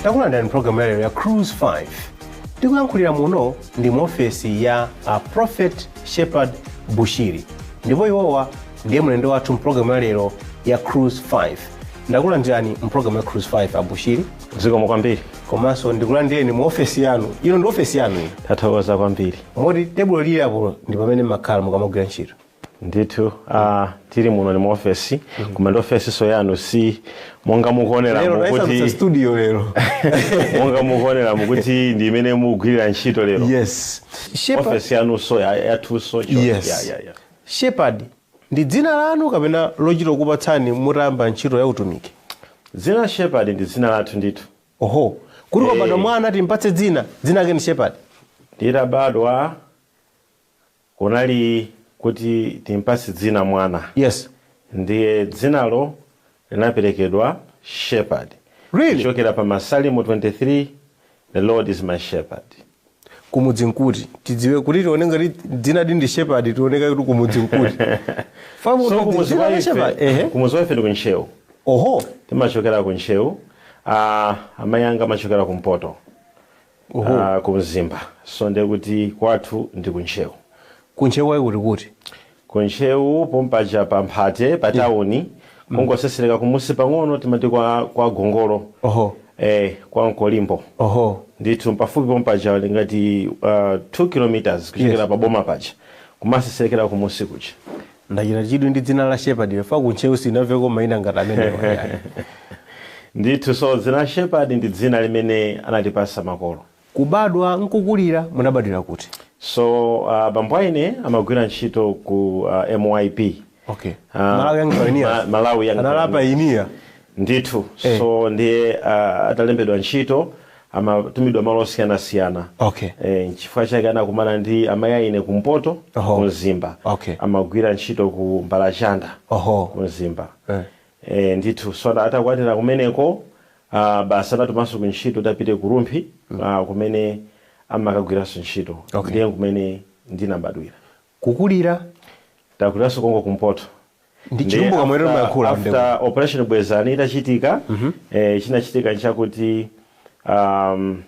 takulandani program ya Cruise 5. Tikuyankhulira muno ndi mu ofesi ya Prophet Shepherd Bushiri. Ndipo iwowa ndiye mlendo wathu mprogramu lero ya Cruise 5. Ndakulandirani mprogramu ya Cruise 5 Abushiri. Zikomo kwambiri. Komanso ndikulandireni mu ofesi yanu. Ino ndi ofesi yanu iyi. Tathokoza kwambiri. Moti tebulo lili apo ndi pamene makhala mukamagwira ntchito. Ndithu tiri muno ni mu ofesi koma ndi ofesi so yanu si monga mukuonera mukuti studio lero. Monga mukuonera mukuti ndi imene mugwirira ntchito lero. Yes. Ofesi yanu so yathu so. Yes. Yeah. Shepherd ndi dzina lanu kapena lochita kupatsani mutamba ntchito ya utumiki? Dzina Shepherd ndi dzina lathu ndithu. Oho. Kuri kwabadwa mwana timpatse dzina lake ni Shepherd. Ndidabadwa kunali kuti timpatse dzina mwana. Yes. Ndiye dzinalo linaperekedwa Shepherd. Really? Kuchokera pa Masalimo 23, the Lord is my shepherd. Kumudzi nkuti tidziwe kuti tione ngati dzina ndi Shepherd tioneka kuti kumudzi nkuti. Famu So kumudzi waife ndi kunchewu. Oho. Timachokera kunchewu. Amayi anga amachokera kumpoto. Oho. Kumzimba. So ndiye kuti kwathu ndi kunchewu. Kunchewu wayi kuti? Kunchewu pompaja pa Mphate pa tauni. Kungosesereka kumusi pang'ono timati kwa Gongolo. Oho. Kwa Nkolimbo. Oho. Ndithu pafupi pompaja ngati 2 kilometers kuchokera pa boma paja. Kumaseserekera kumusi kuja. Ndachita chidwi ndi dzina la Shepherd fa kunchewu sinamveko mayina ngati amene. Ndithu so dzina Shepherd ndi dzina limene anatipasa makolo. Kubadwa nkukulira munabadwira kuti? So bambo ine amagwira ntchito ku MYP. Okay. Malawi yanga Malawi yanga. Analapa inia. Ndithu. So ndiye atalembedwa ntchito amatumidwa malo osiyana-siyana. Okay. Chifukwa chake anakumana ndi amayi ine kumpoto kumzimba. Okay. Amagwira ntchito ku Mbalachanda. Oho. Kumzimba. Ndithu so atakwatira kumeneko basa natumaso kuntchito tapite ku Rumphi kumene amakagwiranso ntchito. Ndiye kumene ndinabadwira. Kukulira takuliraso Kongo kumpoto. Ndi chilumbuka mwero mayakula. After operation Bwezani itachitika, chinachitika nchakuti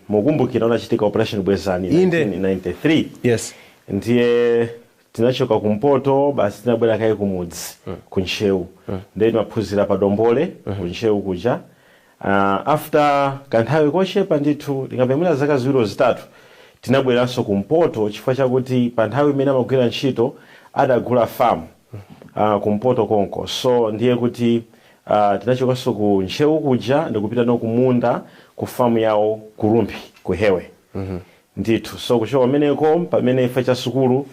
mukumbukira unachitika operation Bwezani 1993. Yes. Ndiye tinachoka kumpoto basi tinabwera kai kumudzi kunchewu. Ndiye maphunzira pa Dombole kunchewu kuja. After kanthawi koshepa ndithu likapemera zaka ziwiri zitatu tinabweranso kumpoto chifukwa chakuti pa nthawi imene amagwira ntchito adagula farm kumpoto konko. So ndiye kuti tinachokanso ku Nchewu kuja ndikupita no kumunda ku farm yawo ku Rumphi ku Hewe. Ndithu so kuchoka kumeneko pamene ife cha sukulu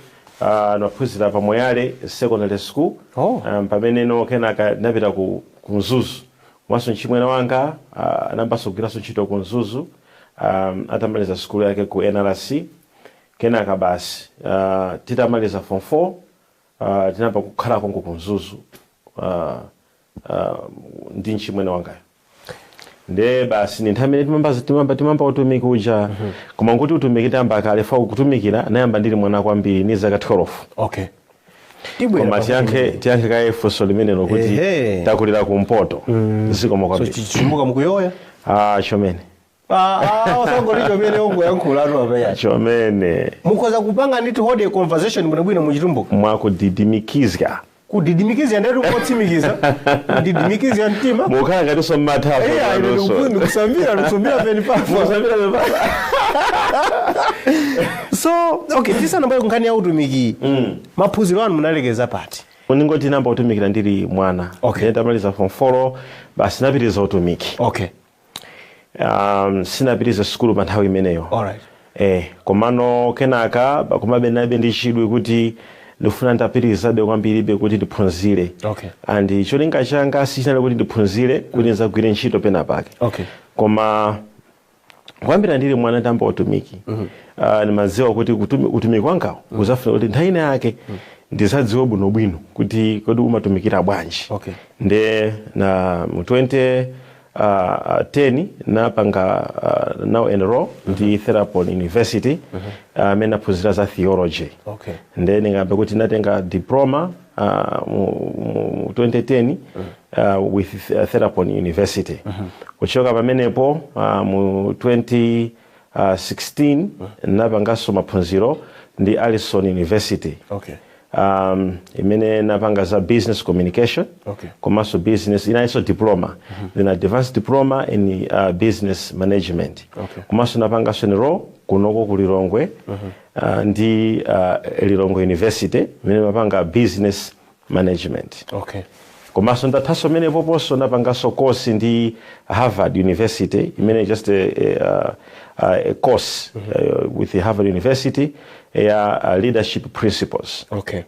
naphunzira pa Moyale Secondary School. Pamene no kenaka napita ku Mzuzu. Mwaso nchimwena wanga anambaso kugwiraso ntchito ku Mzuzu. Atamaliza skulu yake ku NRC. Kenaka basi titamaliza form 4 tinamba kukhala kongo ku Mzuzu ndi nchimwena wanga. Nde basi ni nthamene timamba utumiki uja koma nguti utumiki tamba kale fa kutumikira nayamba ndili mwana kwambiri ni zaka 12. Okay. Koma tiyankhe kaye funso limene lokuti takulira kumpoto. Zikomo kwambiri. So chichumuka mukuyoya? Chomene. Osangoli chomene ongo yankhula atu apeya. Chomene. Mukoza kupanga nditi hold a conversation bwino muchitumbuka. Mwakudidimikizga. Kudidimikizya ndero kotsimikiza. Kudidimikizya mtima. Mukhala ngati so mathapo. Kusambira peni papo. Kusambira peni papo. So, okay, tisa namba nkhani ya utumiki. Maphunziro anu munalekeza pati. Uningoti namba utumikira ndiri mwana. Okay. Ndamaliza form 4 basi napitiriza utumiki. Okay. Sinapitiriza skulu pa nthawi imeneyo. Alright. Komano kenaka komabe nabe ndi chidwi kuti ndifuna ndapitirizabe kwambiribe kuti ndiphunzire. Okay. And cholinga changa sichinali kuti ndiphunzire kuti nzagwire ntchito pena pake. Okay. Koma kwambira ndiri mwana tamba utumiki. Nimadziwa kuti utumiki wangawo uzafuna kuti nthawi yake ndizadziwa bwinobwino kuti kodi umatumikira bwanji. Okay. Nde na mu 2010 napanga now enroll ndi Therapon University mena phunzira za theology. Okay. Nde ningambe kuti natenga diploma mu 2010 with Therapon University. Kuchoka pamenepo mu 2016 napanganso maphunziro ndi Allison University. Okay. Imene napanga za business communication. Okay. Komanso business inaiso diploma. Then advanced diploma in business management. Okay. Komanso napanganso nero kunoko ku Lilongwe ndi Lilongwe University imene napanga business management. Okay. Komanso ndathaso mene poponso napanganso course ndi Harvard University imene just a course with the Harvard University ya leadership principles. Okay.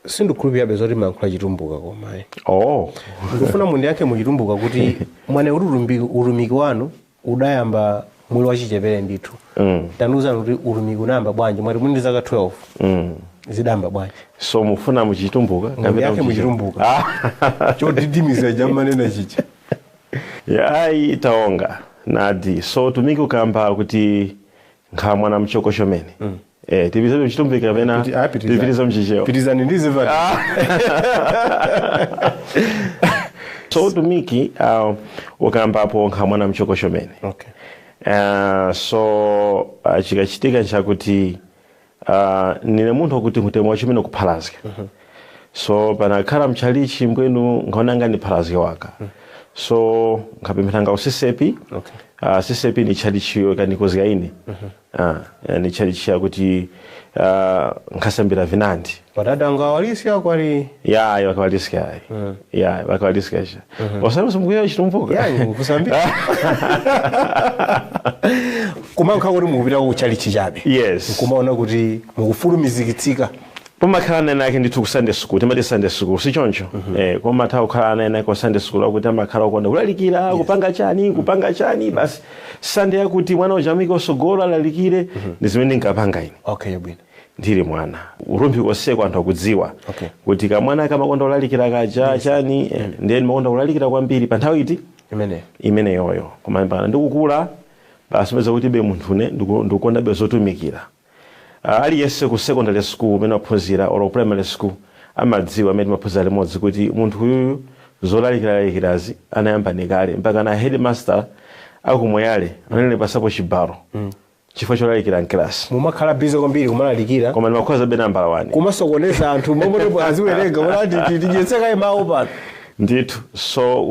Sindukhulupirira bezoti mankhula chitumbuka koma. Oh. Ndikufuna mundi yake muchitumbuka kuti mwana ulumiki wanu udayamba mwili wachichepere ndithu. Tanduza kuti ulumiki unamba bwanji mwati muli ndi zaka 12. Zidamba bwanji. So mufuna muchitumbuka kapena yake muchitumbuka. Chodidimiza jamanena chicha. Yayi itaonga nadi. So tumiki ukamba kuti nkha mwana mchokosho mene. Tibiza mchitumbuka kapena tibiza mchicheo. Pitizani ndize vati. So tumiki ukamba hapo nkha mwana mchokosho mene. Okay. So chikachitika nchakuti nine munthu kuti mutemo wachimene kuphalazika. So panakhala mchalichi mbwenu ngaonanga ni phalazika waka. So ngapemphanga usisepi. Okay. Sisepi ni chalichiyo kanikozika ine. Ni chalichiya kuti nkasambira vinandi. Padada ngawalisia kwali. Ya wakawalisia. Ya wakawalisia. Osama sumukuya chitumbuka. Ya kusambira. Kumanka kuti mukupita ku chalichi chabe. Yes. Kumaona kuti mukufulumizikitsika. Pomakhala nake ndithu ku Sunday school, timati Sunday school sichoncho. Koma tha ukhala nake ku Sunday school akuti amakhala ukonda kulalikira kupanga chani basi Sunday yakuti mwana ojamika osogolo alalikire ndi zimene ngapanga ine. Okay yabwino. Ndiri mwana urumbi wose kwanthu kudziwa kuti kamwana kamakonda kulalikira kaja chani ndeni makonda kulalikira kwambiri pa nthawi iti imene yoyo koma ndikukula basi meza kuti be munthu ne ndikukonda be zotumikira. Aliyese ku secondary school mena phunzira or primary school amadziwa amene maphunzira limodzi kuti munthu uyu zolalikirazi anayamba nekale mpaka na headmaster akumweyale anene pasapo chibaro chifukwa cholalikira mklasi. Mumakhala busy kwambiri kumalalikira koma ndimakhoza be nambala 1 kumasokoneza anthu momwe aziwerenga wala tijetseka imawo pano ndithu. So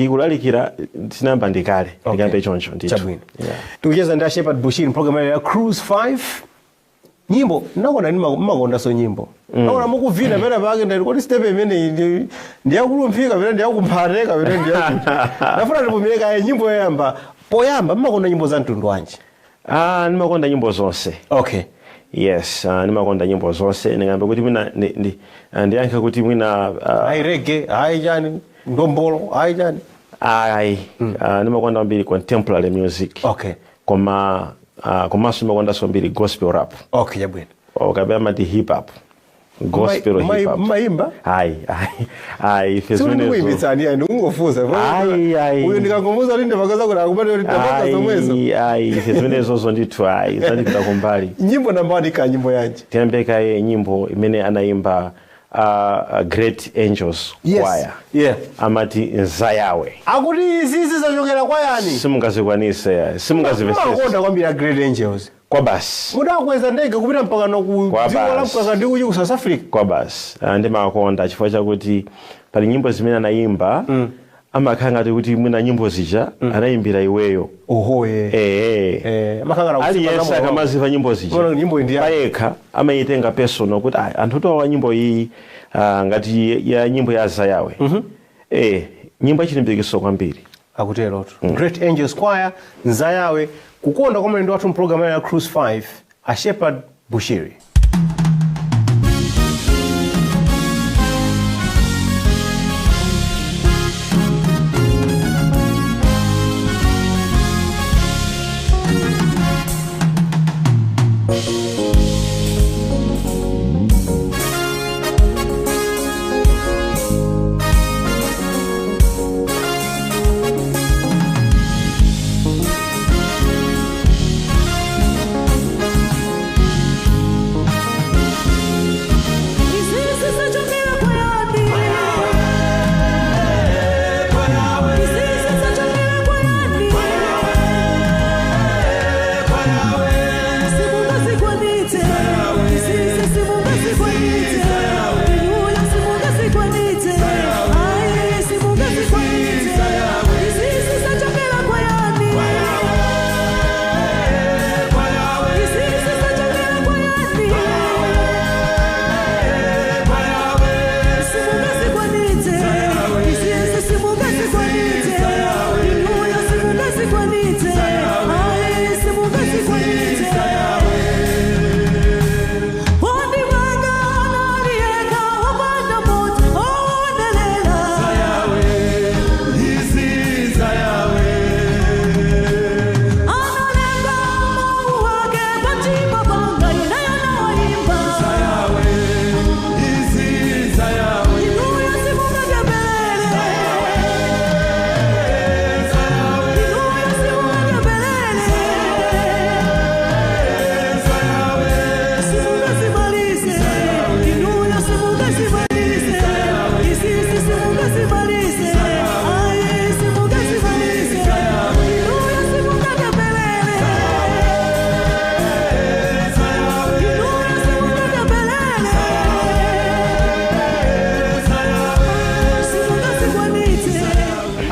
kulalikira tinamba ndikale ndikambe choncho ndithu. Chabwino. Tukucheza ndi Shepherd Bushiri program ya Cruise 5. Nyimbo nakona ni makonda so nyimbo. Nakona mukuvina pena pake ndali kuti step imene ndiyakulumphika pena ndiyakumphareka pena ndiyakuti. Nafuna ndipumeka nyimbo yamba. Poyamba makonda nyimbo za mtundu wanji. Nimakonda nyimbo zonse. Okay. Yes, nimakonda nyimbo zonse. Ningambe kuti mina ndiyankha kuti mina ai reggae, ai jani, ndombolo, ai jani. Nimakonda mbiri contemporary music. Okay. Komanso nimakonda so mbiri gospel rap. Okay, yabwino. Okabe amati hip hop. Gospel hip hop. Maimba? Fesmene. Sio kuimbitsani yani ungofuza. Uyo ndikangomuza linde bakaza kuti akubate kuti tabaka zomwezo. Fesmene zozo ndithu zandipita kumbali. Nyimbo namba ndika nyimbo yanje. Tiyambeka nyimbo imene anaimba Great Angels Choir. Yeah. Amati Nzayawe. Akuti sisi zachokera kwa yani? Simungazikwanise, simungazivesese. Makonda kwambira Great Angels. Kwa basi. Muda kweza ndege kupita mpaka no ku dziko la Mkaka ndi kuchi ku South Africa. Kwa basi. Ndi makonda chifukwa chakuti pali nyimbo zimene anaimba amakhanga kuti mwina nyimbo zija anayimbira iweyo. Oho makanga aliyesa kamaziva nyimbo zija. Nyimbo ndi payekha amayitenga personal kuti anthu towa nyimbo iyi ngati ya nyimbo ya Zayawe. Nyimbo ichilimbikiso kwambiri. Akutero tu. Great Angels Choir Nzayawe kukonda kwa mlendo watu program ya Cruise 5 a Shepherd Bushiri.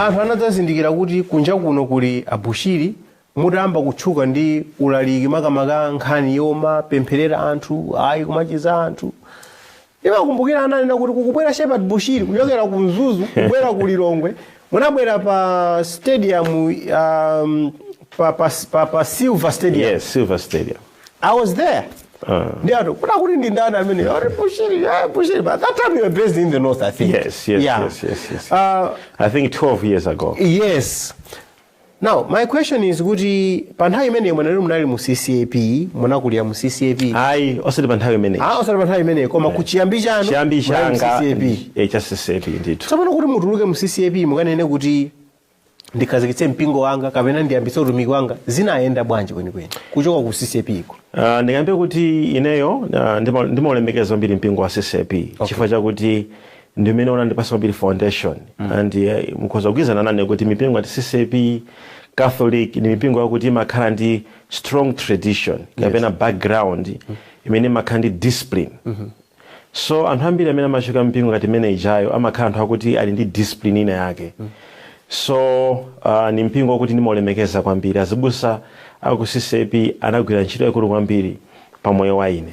anthu anadzazindikira kuti kunja kuno kuli abushiri mutayamba kutchuka ndi ulaliki makamaka nkhani yoma pempherera anthu ayi kumachiza anthu. Imakumbukira ananena kuti kukubwera Shepherd Bushiri kuchokera ku Mzuzu kubwera ku Lilongwe munabwera pa stadium pa Silver Stadium. Yes, Silver Stadium. I was there. Ndiato kuna kuti ndi ndani amene Bushiri, but that time you were based in the north, I think. Yes. I think 12 years ago. Yes. Now my question is kuti pa nthawi imene munali mu CCAP munakulira mu CCAP. Ayi osati pa nthawi imene. Osati pa nthawi imene koma ku chiyambi chanu cha CCAP ndithu. Tsopano kuti mutuluke mu CCAP mukanene kuti ndikhazikitse mpingo wanga kapena ndiyambitse utumiki wanga zinayenda bwanji kwenikweni kuchoka ku CCAP iko? Ndingambe kuti ineyo ndimalemekeza mbiri mpingo wa CCAP chifukwa chakuti ndimene ona ndipasa mbiri foundation and mukhoza kugwizana nane kuti mipingo ya CCAP Catholic ni mipingo yakuti imakhala ndi strong tradition kapena background imene imakhala ndi discipline. So anthu ambiri amene amachoka mpingo ngati imene ijayo amakhala anthu akuti ali ndi discipline ina yake. So ni mpingo kuti ndimalemekeza kwambiri. Azibusa aku CCAP anagwira ntchito yakulu kwambiri pa moyo wa ine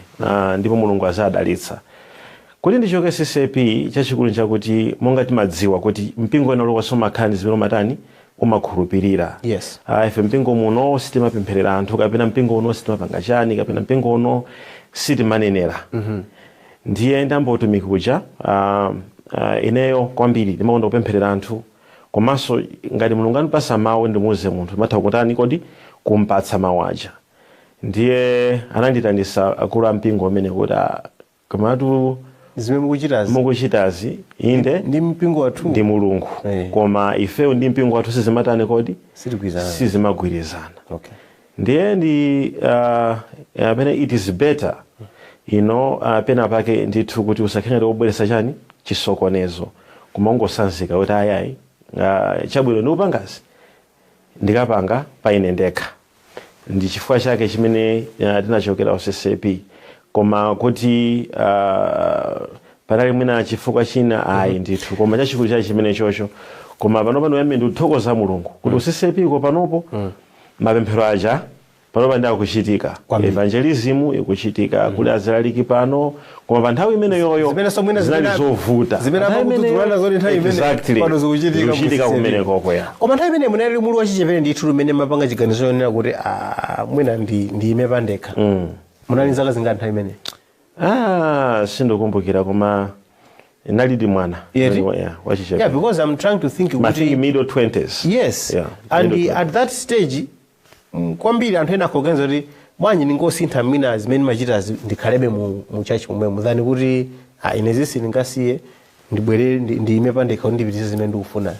ndipo Mulungu azadalitsa. Kuti ndichoke CCAP chachikulu chakuti monga timadziwa kuti mpingo ena lokwa somakhala zimene matani umakhulupirira. Yes. Ife mpingo muno sitimapempherera anthu kapena mpingo uno sitimapanga chani kapena mpingo uno sitimanenera. Ndiye ndambotumiki kuja ineyo kwambiri ndimakonda kupempherera anthu komanso ngati Mulungu anipasa mawu ndimuuze munthu matha kutani kodi kumpatsa mawu aja. Ndiye ananditandisa akulu a mpingo amene kuti komatu zimene mukuchitazi inde ndi mpingo wathu ndi Mulungu. Koma ifeyo ndi mpingo wathu sizimatani kodi sizimagwirizana. Okay. Ndiye ndi pene it is better pena pake ndithu kuti usakhenge kubweretsa chani chisokonezo koma ungosanzika kuti ayayi chabwino ndi upangazi ndikapanga paine ndekha. Ndi chifukwa chake chimene tinachokera ku CCAP koma kuti panali mwina chifukwa china ayi ndithu koma chachikulu chachi chimene chocho koma pano yamene ndikuthokoza Mulungu kuti CCAP ko panopo mapemphero aja panopa ndi akuchitika. Evangelism ikuchitika kuli azilaliki pano koma pa nthawi imene yoyo zinali zovuta zimene amakutuzulana zoti nthawi imene pano zikuchitika kumene koko ya. Koma nthawi imene munali mulu wachichepere ndithu lumene mapanga chiganizo yonena kuti mwina ndiyime pandekha. Munali zaka zingati nthawi imene? Sindokumbukira koma nalidi mwana wachichepere. Yeah, because I'm trying to think kuti middle 20s. Yes. Yeah, and at that stage kwambiri anthu ena akuganiza kuti bwanji ningosintha mina zimene machita ndikhalebe mu church momwe mudhani kuti inezisi ndingasiye ndibwere ndiyime pandekha ndipitise zimene ndikufuna.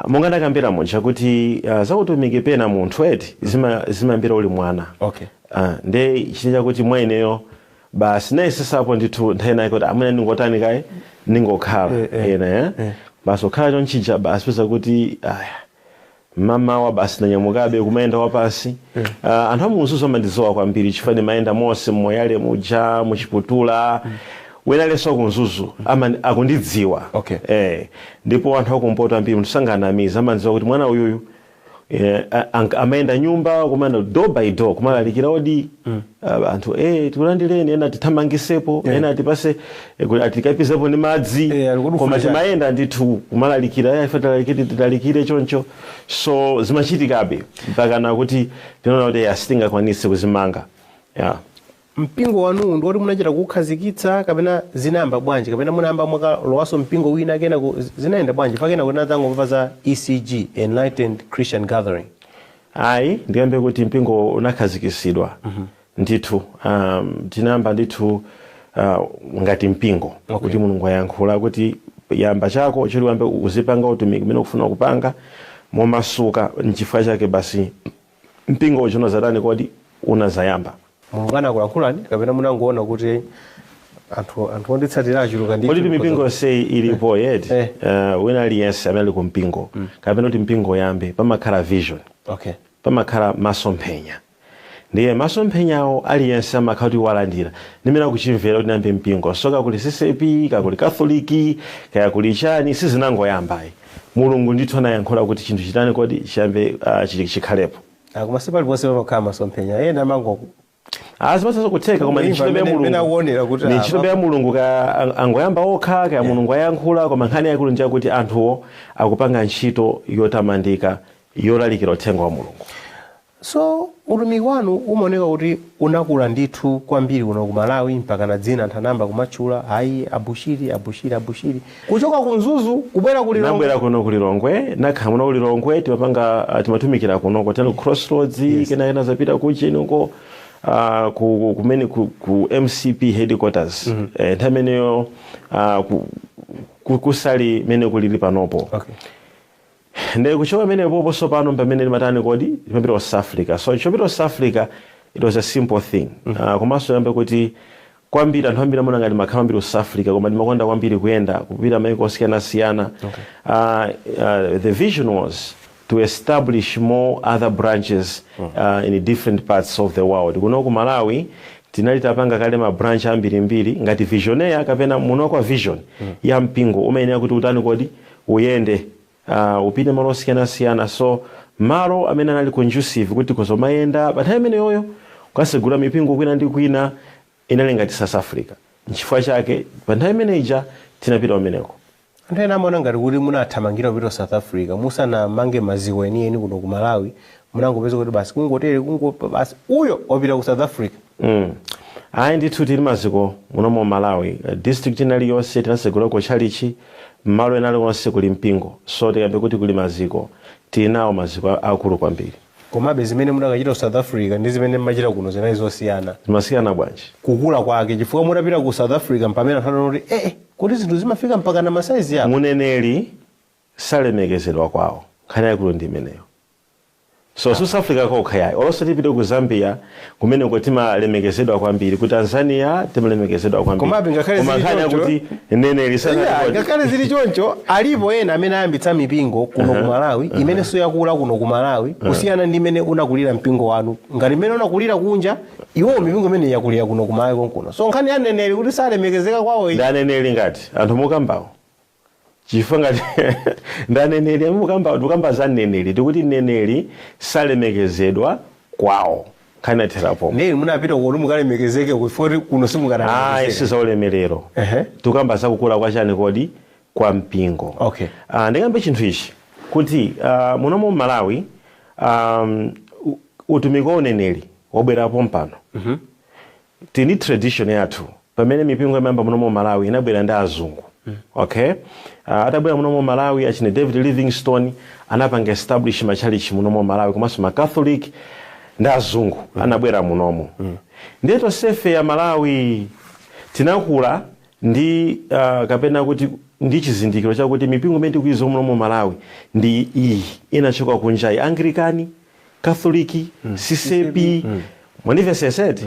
Monga ndakambira monja kuti zakutumiki pena munthu eti zimambira uli mwana. Okay. Nde chitija kuti mweneyo basi nayisesapo ndithu nthawi nayi kuti amene ndingotani kaye ningokhala ena basi okhala chonchija basi peza kuti mama wa basi nanyamukabe kumaenda wapasi. Anthu amunzuzo amandizowa kwambiri chifani maenda mose moyale muja muchiputula wenaleso kunzuzu akundidziwa. Okay. Ndipo anthu akumpota ambiri mtusanganamiza amandizowa kuti mwana uyuyu amaenda nyumba kumana door by door kumalalikira odi anthu tikulandireni ena tithamangisepo ena atipase atikapizepo ni madzi koma timaenda ndithu kumalalikira tilalikire choncho. So zimachitikabe mpaka na kuti tinaona kuti sitingakwanise kuzimanga. Mpingo wanu ndoti munachita kukhazikitsa kapena zinayamba bwanji kapena munayamba mwakalowaso mpingo wina kena zinayenda bwanji pakena kuti natangomva za ECG, Enlightened Christian Gathering? Ayi ndiyambe kuti mpingo unakhazikisidwa ndithu tinayamba ndithu ngati mpingo kuti Mulungu ayankhula kuti yamba chako chili wambe uzipanga utumiki umene ukufuna kupanga momasuka nchifukwa chake basi mpingo ucho unazatani kodi unazayamba. Mulungu anakulankhulani kapena munangoona kuti anthu onditsatira achuluka ndithu? Kuti mipingo sei ilipo yeti wina aliyense amene ali ku mpingo kapena kuti mpingo yambe pamakhala vision. Okay. Pamakhala masomphenya ndiye masomphenyawo aliyense amakhala kuti walandira nimene kuchimvera kuti nambe mpingo soka kuli CCP kakuli Katholiki kaya kuli chani sizinangoyambayi mulungu ndithu anayankhula kuti chinthu chitani kodi chiyambe chikhalepo koma sipaliponse panokhala masomphenya ena mango azimasazo kutheka koma ni ntchito ya mulungu ka angoyamba okha kaya mulungu ayankhula koma nkhani yakulu ndi yakuti anthuwo akupanga ntchito yotamandika yolalikira uthenga wa mulungu. So utumiki wanu umaoneka kuti unakula ndithu kwambiri kuno ku Malawi mpaka na dzina anthu anamba kumatchula hayi Abushiri kuchoka ku Mzuzu kubwera ku Lilongwe. Nabwera kuno ku Lilongwe nakhala muno ku Lilongwe timatumikira kuno kotero Crossroads kena zapita kuchini uko kumene ku MCP headquarters ntameneyo kusali mene kulili panopo. Okay. Ndiye kuchoka mene popo so pano pamene limatani kodi limapita ku South Africa. So chopita ku South Africa it was a simple thing. Komanso yambe kuti kwambiri anthu ambiri amona ngati makhala ambiri ku South Africa koma ndimakonda kwambiri kuyenda kupita maiko osiyana. The vision was to establish more other branches in different parts of the world. Kuno ku Malawi tinali tapanga kale ma branch ambiri ngati visionaire kapena muno kwa vision ya mpingo umayenera kuti utani kodi uyende upite malo osiyana. So malo amene anali conducive kuti kozomayenda pathayi imene yoyo kwasegula mipingo kwina ndi kwina inali ngati South Africa. Nchifukwa chake pathayi imene ija tinapita umeneko. Anthu ena amaona ngati kuti munathamangira kupita South Africa musanamange maziko enieni kuno ku Malawi munangopeza kuti basi kungotere basi uyo wapita ku South Africa. Ayi ndithu tili maziko muno mu Malawi district inali yonse tinasegula ko chalichi malo enali onse kuli mpingo. So tikambe kuti kuli maziko tinawo maziko akulu kwambiri. Komabe zimene munakachita ku South Africa ndi zimene mmachita kuno zinali zosiyana. Zimasiyana bwanji? Kukula kwake chifukwa mutapita ku South Africa mpamene anthu kuti kuti zinthu zimafika mpaka na masaizi yawo. Muneneri salemekezedwa kwawo nkhani yakulu ndi imeneyo. So South Africa kokhayayi olonso tipite ku Zambia kumene kuti malemekezedwa kwambiri ku Tanzania timalemekezedwa kwambiri. Komabe ngakhale zili kuti neneri sana ngakhale zili choncho alipo ena amene ayambitsa mipingo kuno ku Malawi imene so yakula kuno ku Malawi kusiyana ndi imene unakulira mpingo wanu. Ngati imene unakulira kunja iwo mipingo imene yakulira kuno ku Malawi konkuno. So nkhani ya neneri kuti salemekezeka kwawo ndi aneneri ngati anthu mukambawo chifukwa ngati ndaneneri mukamba za neneri tikuti neneri salemekezedwa kwawo kana terapo neri munapita kuti mukalemekezeke kufoti kuno simukana isiza ulemerero tukamba za kukula kwa chani kodi kwa mpingo. Okay. Ndikambe chinthu ichi kuti muno mu Malawi utumiki wa uneneri wabwerapo mpano tini tradition yathu pamene mipingo yamamba muno mu Malawi inabwera ndi azungu. Okay. Atabwera muno mu Malawi achine David Livingstone anapanga establish machalichi muno mu Malawi komanso ma Catholic ndi azungu anabwera munomo. Ndeto sefe ya Malawi tinakula ndi kapena kuti ndi chizindikiro chakuti mipingo imene tikuiza muno mu Malawi ndi iyi inachoka kunja Anglikani, Katholiki, CCP, Manifested.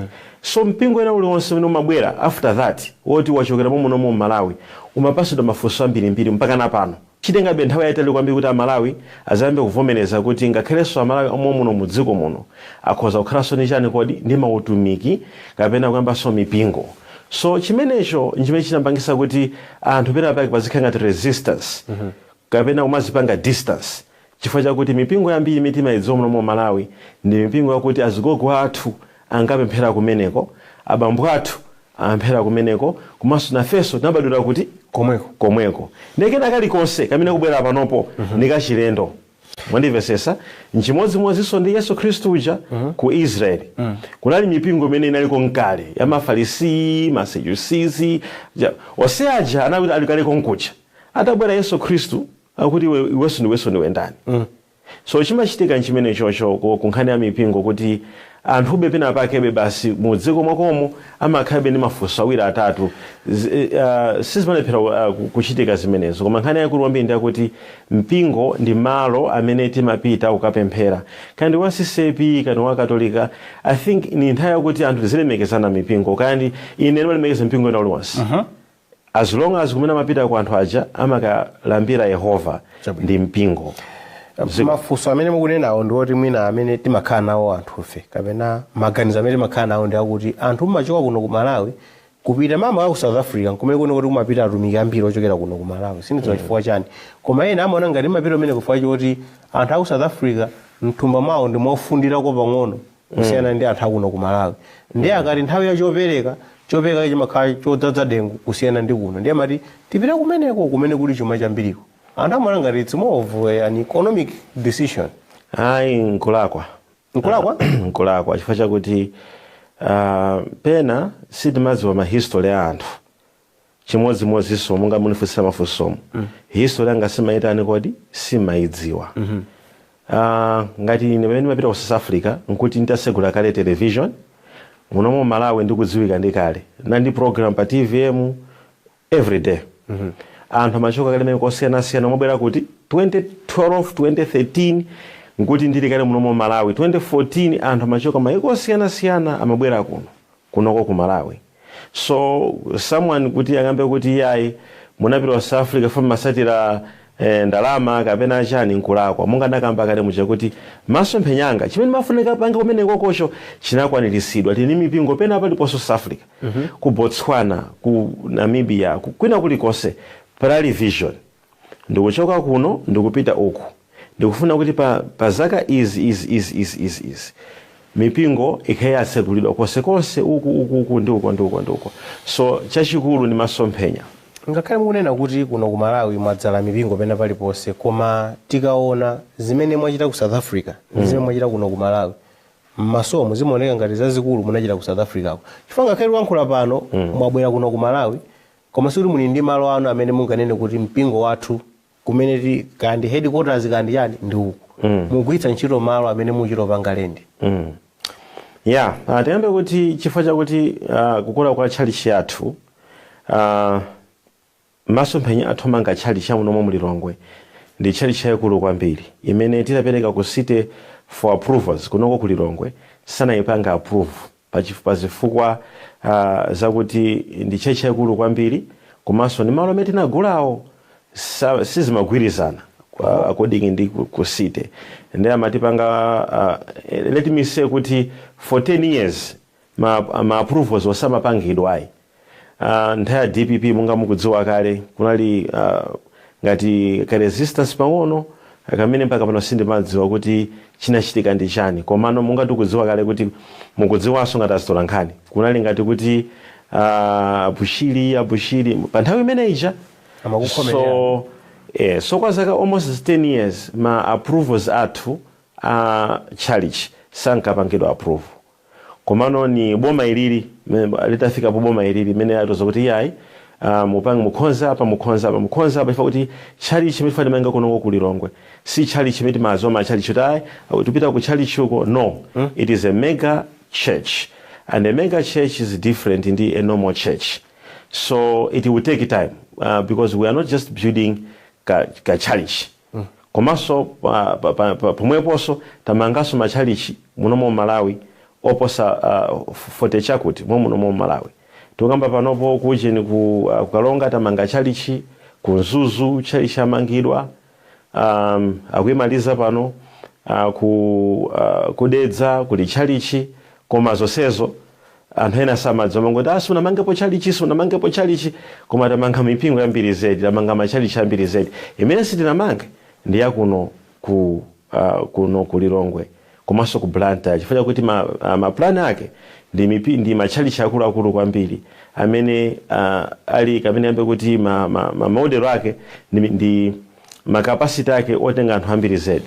So mpingo ena uliwonse umene umabwera after that woti wachokera muno mu Malawi umapasidwa mafunso ambirimbiri mpaka napano. Chitenga nthawi yayitali kwambiri kuti Malawi azayambe kuvomereza kuti ngakhalenso Amalawi omwe muno mu dziko muno akhoza kukhalanso ndi chani kodi ndi mautumiki kapena kuyambanso mipingo. So chimenecho njimene chinapangisa kuti anthu pena pake pazikhala ngati resistance kapena kumazipanga distance chifukwa chakuti mipingo yambiri mitima idzo muno mu Malawi ndi mipingo yakuti azigogo athu angapemphera kumeneko, abambo athu amphera kumeneko, komanso nafenso tinabadwira kuti komweko. Ndekena kalikonse kamene kubwera panopo ndikachilendo. Mwandimvesesa nchimodzimodzinso ndi Yesu Khristu uja ku Israeli. Kunali mipingo imene inaliko nkale ya Mafarisi, Masadusizi, onse aja anakuti alikale konkucha. Atabwera Yesu Khristu akuti iwenso ndiwe ndani. So chimachitika nchimene chocho ku nkhani ya mipingo kuti anthu pena pakebe basi mu dziko mwakomo amakhabe ndi mafunso awiri atatu sizimalephera kuchitika zimenezo. Koma nkhani yakulu kwambiri ndi yakuti mpingo ndi malo amene timapita kukapemphera kandi wa CCP kandi wa Katolika. I think ni nthawi yakuti anthu tizilemekezana mipingo kandi ine ndimalemekeza mpingo ena uliwonse. As long as kumene mapita ku anthu aja amakalambira Yehova ndi mpingo. mafunso amene mukunenawo ndi oti mwina amene timakhala nawo anthufe kapena maganizo amene timakhala nawo ndi akuti anthu mmachoka kuno ku Malawi kupita mama ku South Africa kumene kuno kuti kumapita atumiki ambiri ochokera kuno ku Malawi sindidziwa chifukwa chani koma ena amaona ngati mapita amene kufika choti anthu aku South Africa mthumba mwawo ndi mofundirako pang'ono kusiyana ndi anthu akuno ku Malawi ndi akati nthawi ya chopereka chimakhala chodzaza dengu kusiyana ndi kuno ndi amati tipita kumeneko kumene kuli chuma chambiriko anthu amaona ngati it's more of an economic decision. Nkulakwa chifukwa chakuti pena sitimadziwa mahistory ya anthu chimodzimodzinso monga munifunsira mafunsomo history anga simaitani kodi simaidziwa. Ngati ine pamene mapita ku South Africa nkuti nditasegula kale television munomo Malawi ndikudziwika ndi kale nandi program pa TVM every day. Anthu amachoka kale mene kosiyanasiyana mobwera kuti 2012 2013 nkuti ndili kale munomo Malawi 2014 anthu amachoka maiko osiyanasiyana amabwera kunoko ku Malawi. So someone kuti akambe kuti yayi munapita South Africa from masatira ndalama kapena chani nkulakwa monga ndakamba kale muja kuti masomphenyanga chimene mafunika panga kumene kokosho chinakwaniritsidwa tini mipingo pena paliponso South Africa ku Botswana ku Namibia kwina kulikonse pali vision ndikuchoka kuno ndikupita uku ndikufuna kuti pa zaka is mipingo ikhayatsegulidwa konsekonse uku ndiko so chachikulu ni masomphenya. Ngakhale mukunena kuti kuno ku Malawi mwadzala mipingo pena paliponse koma tikaona zimene mwachita ku South Africa zimene mwachita kuno ku Malawi masomo zimaoneka ngati zazikulu munachita ku South Africa chifukwa ngakhale wankhula pano mwabwera kuno ku Malawi koma sikuti muli ndi malo anu amene munganene kuti mpingo wathu kumene kandi headquarters kandi yani ndi uku mugwiritsa ntchito malo amene muchito pangalendi. Tiyambe kuti chifukwa chakuti kukula kwa chalichi yathu masomphenya athu manga chalichi munomo mulilongwe ndi chalichi yaikulu kwambiri imene titapereka ku city for approvals kunoko kulilongwe sanayipanga approve pachifukwa zakuti ndi chalichi yaikulu kwambiri komanso ni malo amene tinagulawo sizimagwirizana according ndi ku city ndi amatipanga let me say kuti for 10 years ma approvals osamapangidwa ayi. Nthawi DPP munga mukudziwa kale kunali ngati ka resistance pang'ono kamene mpaka pano sindimadziwa kuti chinachitika ndi chani komano munga tikudziwa kale kuti mukudziwanso ngati azitola nkhani kunali ngati kuti Bushiri pa nthawi imene ija so kwa zaka almost 10 years ma approvals athu chalichi sankapangidwa approve komano ni boma ilili litafika po boma ilili mene atoza kuti yayi mupange mukhonza apa ifa kuti chalichi chimefana manga kunongo kulilongwe si chalichi chimeti mazoma chalichi tayi tupita ku chalichi uko no it is a mega church and a mega church is different in a normal church so it will take time because we are not just building ka chalichi komanso pomweponso tamangaso machalichi munomo Malawi oposa fote chakuti munomo Malawi tukamba panopo kujeni kukalonga tamanga chalichi kunzuzu chalichi amangidwa akuimaliza pano kudedza kuli chalichi koma zonsezo anthu ena samadzowa ngoti unamangepo chalichi koma tamanga mipingo yambiri zedi tamanga machalichi ambiri zedi imene sitinamange ndi yakuno kuno kulilongwe komanso ku Blantyre chifukwa kuti ma plan ake ndi machalichi akulu kwambiri amene ali kamene ambe kuti ma model ake ndi ma capacity ake otenga anthu ambiri zedi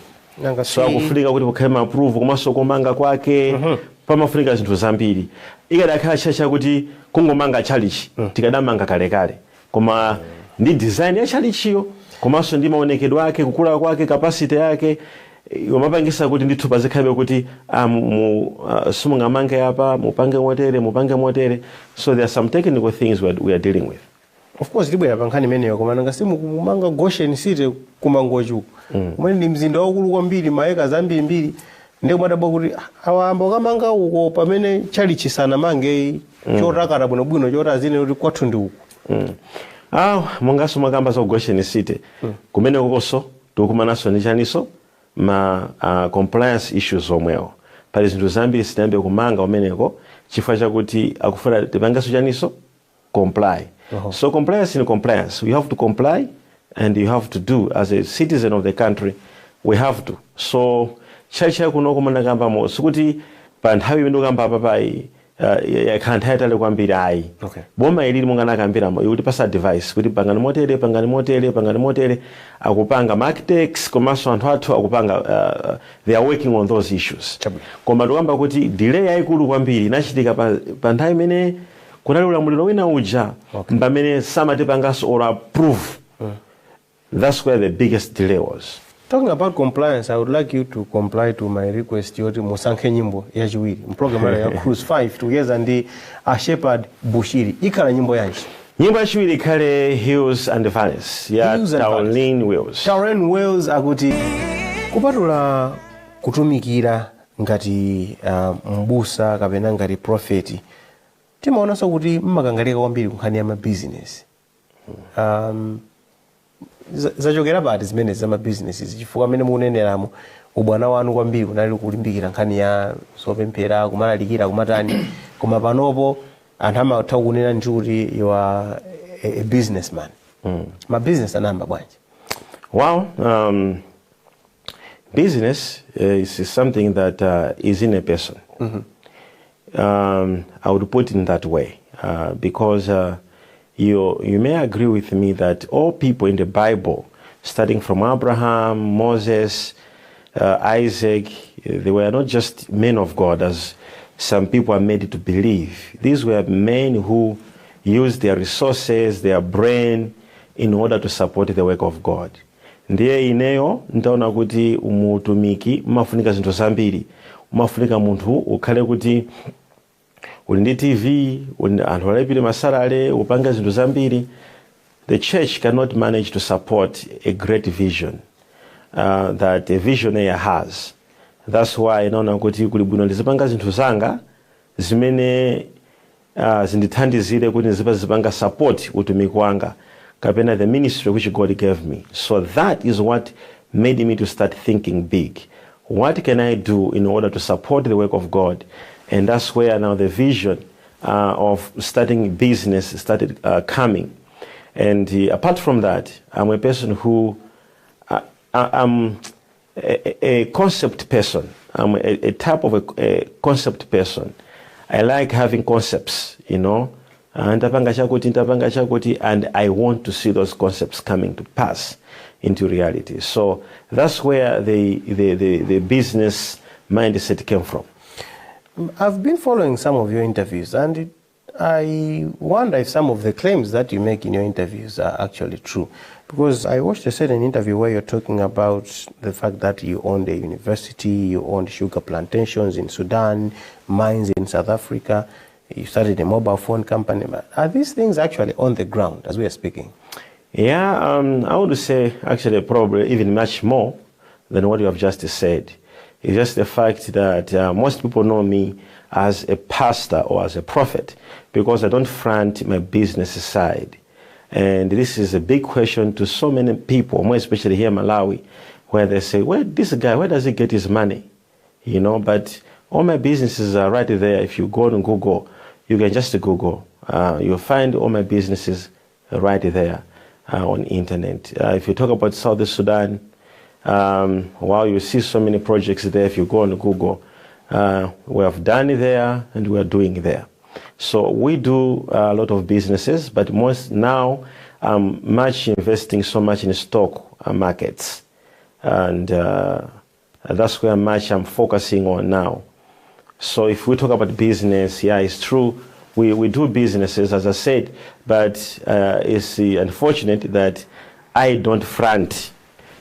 so akufunika kuti kukhale ma approve komanso komanga kwake pamafunika zinthu zambiri ikadakhala chacha kuti kungomanga chalichi tikadamanga kalekale koma ndi design ya chalichiyo komanso ndi maonekedwe ake kukula kwake capacity yake yomapangisa kuti ndithu pazikhabe kuti simungamange apa mupange motere so there are some technical things we are dealing with. Of course libwera pankhani imeneyo koma nanga simukumanga Goshen City kumangochu kumene ndi mzinda waukulu kwambiri maeka zambiri ndiye mwadabwa kuti awamba kamanga uko pamene chalichi sanamange chotakata bwinobwino chotazine kuti kwathu ndi uko. Mongaso makamba za Goshen City kumene kokoso tikukumanaso ndi chaniso ma compliance issues omwewo. Pali zinthu zambiri sitinayambe kumanga umeneko chifukwa chakuti akufuna tipangenso chaniso comply. So compliance in compliance, you have to comply and you have to do as a citizen of the country, we have to. So chacha kuno kumana kamba mo sikuti pa nthawi imene ukamba apa pai yakhala nthawi yayitali kwambiri ayi. Boma ilili mungana kambira mo ikuti pasa advice kuti pangani motere akupanga architects komanso anthu athu akupanga they are working on those issues. Koma tukamba kuti delay yayikulu kwambiri inachitika pa nthawi imene kunali ulamuliro wina uja mbamene samatipanganso or approve. That's where the biggest delay was. Talking about compliance, I would like you to comply to my request yoti musankhe nyimbo yachiwiri mprogram ya Cruise 5 together ndi Shepherd Bushiri. Ikhala nyimbo yanji? Nyimbo yachiwiri ikhale Hills and Valleys ya Taurine Wells. Taurine Wells akuti kupatula kutumikira ngati mbusa kapena ngati prophet. Timaonanso kuti mmakangalika kwambiri kunkhani ya business. Zachokera pati zimene za businesses chifukwa amene mukuneneramo ubwana wanu kwambiri kunali kulimbikira nkhani ya zopemphera kumalalikira kumatani koma panopo anthu amatha kunena njuti you are a businessman. Ma business anamba bwanji? Well, business is something that is in a person. I would put it in that way because you may agree with me that all people in the Bible, starting from Abraham, Moses, Isaac, they were not just men of God as some people are made to believe. These were men who used their resources, their brain, in order to support the work of God. Ndiye ineyo ntaona kuti umutumiki umafunika zinthu zambiri. Umafunika munthu ukhale kuti uli ndi TV, anthu alipire masalale, upanga zinthu zambiri. The church cannot manage to support a great vision that a visionary has. That's why naona kuti kuli bwino ndizipanga zinthu zanga zimene zindithandizire kuti ndizipanga support utumiki wanga kapena the ministry which God gave me. So that is what made me to start thinking big. What can I do in order to support the work of God? And that's where now the vision of starting business started coming. And apart from that, I'm a person who, I'm a concept person. I'm a type of a concept person. I like having concepts, you know. And I want to see those concepts coming to pass into reality. So that's where the business mindset came from. I've been following some of your interviews, and I wonder if some of the claims that you make in your interviews are actually true. Because I watched a certain interview where you're talking about the fact that you owned a university, you owned sugar plantations in Sudan, mines in South Africa, you started a mobile phone company. Are these things actually on the ground as we are speaking? Yeah, I would say actually probably even much more than what you have just said. It's just the fact that most people know me as a pastor or as a prophet because I don't front my business side. And this is a big question to so many people, more especially here in Malawi, where they say, well, this guy, where does he get his money? You know, but all my businesses are right there. If you go on Google, you can just Google. You'll find all my businesses right there on the internet. If you talk about South Sudan, while you see so many projects there, if you go on Google, we have done it there and we are doing it there. So we do a lot of businesses, but most now I'm much investing so much in stock markets. And that's where much I'm focusing on now. So if we talk about business, yeah, it's true. We do businesses, as I said, but it's unfortunate that I don't front,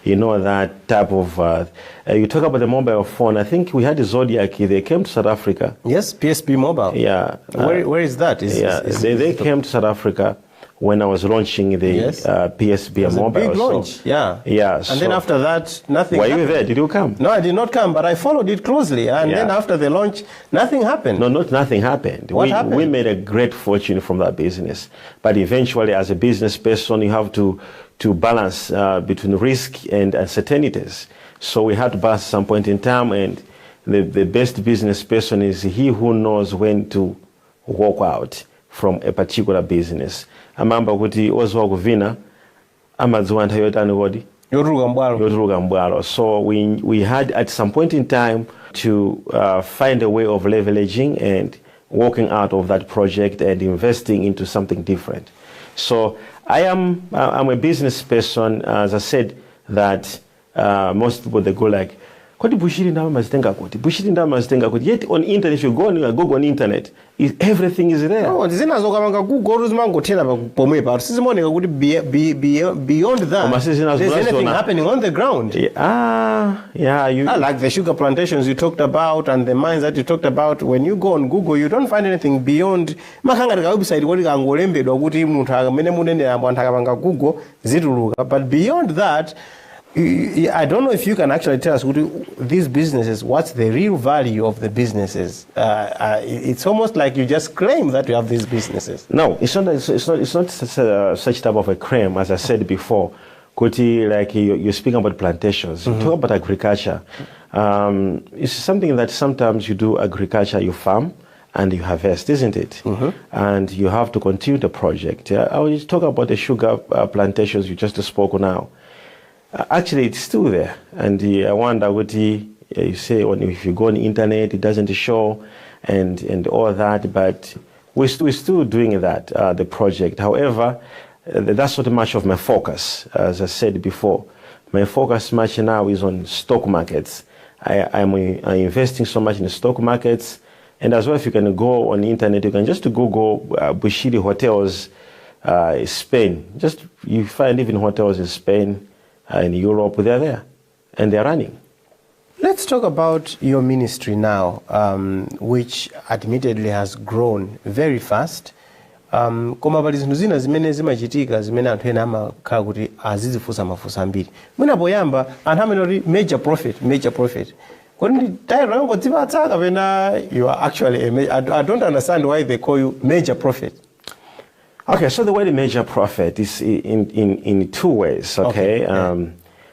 you know, that type of... you talk about the mobile phone. I think we had Zodiac. They came to South Africa. Yes, PSP Mobile. Yeah. Where is that? They came to South Africa when I was launching the PSP Mobile. A big launch, so, yeah. And then after that, nothing happened. Were you there? Did you come? No, I did not come, but I followed it closely. And then after the launch, nothing happened. No, nothing happened. What happened? We made a great fortune from that business. But eventually, as a business person, you have to balance between risk and uncertainties. So we had to pass at some point in time, and the best business person is he who knows when to walk out from a particular business. Amamba kuti ozwa kuvina amadziwa nthawi yotani kodi yotuluka mbwalo. So we had at some point in time to find a way of leveraging and walking out of that project and investing into something different. So I'm a business person. As I said, that most people, they go like, Kodi Bushiri ndama mazitenga kuti? Bushiri ndama mazitenga kuti? Yet on internet, if you go on internet, everything is there. Oh, zinazoka manga Google zimangotela pomwepa. Sizimoneka kuti beyond that, there's anything happening on the ground. Yeah. Like the sugar plantations you talked about and the mines that you talked about. When you go on Google, you don't find anything beyond. Makanga tika website kodi kangolembedwa kuti munthu akamene munene anthu akamanga Google zituluka. But beyond that, I don't know if you can actually tell us these businesses, what's the real value of the businesses? It's almost like you just claim that you have these businesses. No, it's not such type of a claim, as I said before. Kuti, like you're speaking about plantations, you talk about agriculture. It's something that sometimes you do agriculture, you farm and you harvest, isn't it? And you have to continue the project. I will just talk about the sugar plantations you just spoke now. Actually, it's still there, and I wonder what you say if you go on the internet, it doesn't show, and all that. But we're still doing that, the project. However, that's not much of my focus, as I said before. My focus much now is on stock markets. I'm investing so much in the stock markets, and as well, if you can go on the internet, you can just Google Bushiri Hotels, Spain. Just you find even hotels in Spain. In Europe, they're there, and they're running. Let's talk about your ministry now, which admittedly has grown very fast. Koma pali zinthu zina zimene zimachitika zimene anthu ena amakhala kuti azizifunsa mafunso ambiri. Mwina poyamba anthu amene major profit. Kodi ndi title yangodzipatsa kapena you are actually I don't understand why they call you major profit. Okay, so the word major prophet is in two ways. Okay,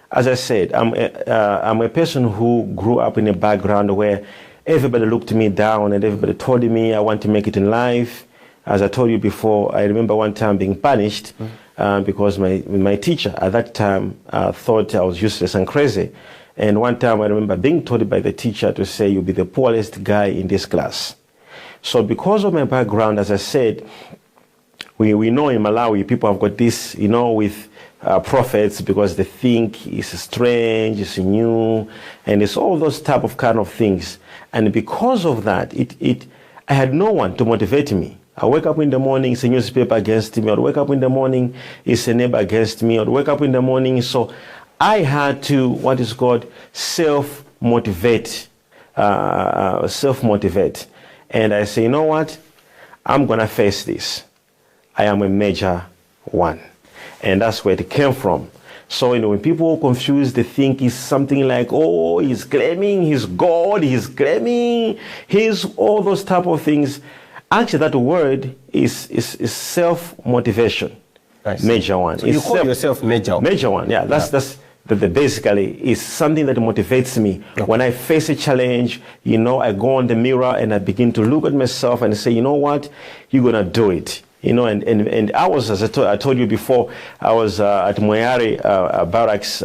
as I said, I'm a person who grew up in a background where everybody looked me down and everybody told me I want to make it in life. As I told you before, I remember one time being punished because my teacher at that time thought I was useless and crazy. And one time I remember being told by the teacher to say, "You'll be the poorest guy in this class." So because of my background, as I said, we know in Malawi people have got this, with prophets because they think it's strange, it's new, and it's all those type of kind of things. And because of that, I had no one to motivate me. I wake up in the morning, it's a newspaper against me. I'd wake up in the morning, it's a neighbor against me. I'd wake up in the morning, so I had to what is called self-motivate. And I say, you know what? I'm gonna face this. I am a major one. And that's where it came from. So, when people are confused, they think it's something like, oh, he's claiming he's God, he's claiming he's all those type of things. Actually, that word is self-motivation. Major one. So you call yourself major one? Major one, yeah. That's basically is something that motivates me. Okay. When I face a challenge, I go on the mirror and I begin to look at myself and say, you know what, you're going to do it. And I was, as I told you before, I was at Moyari Barracks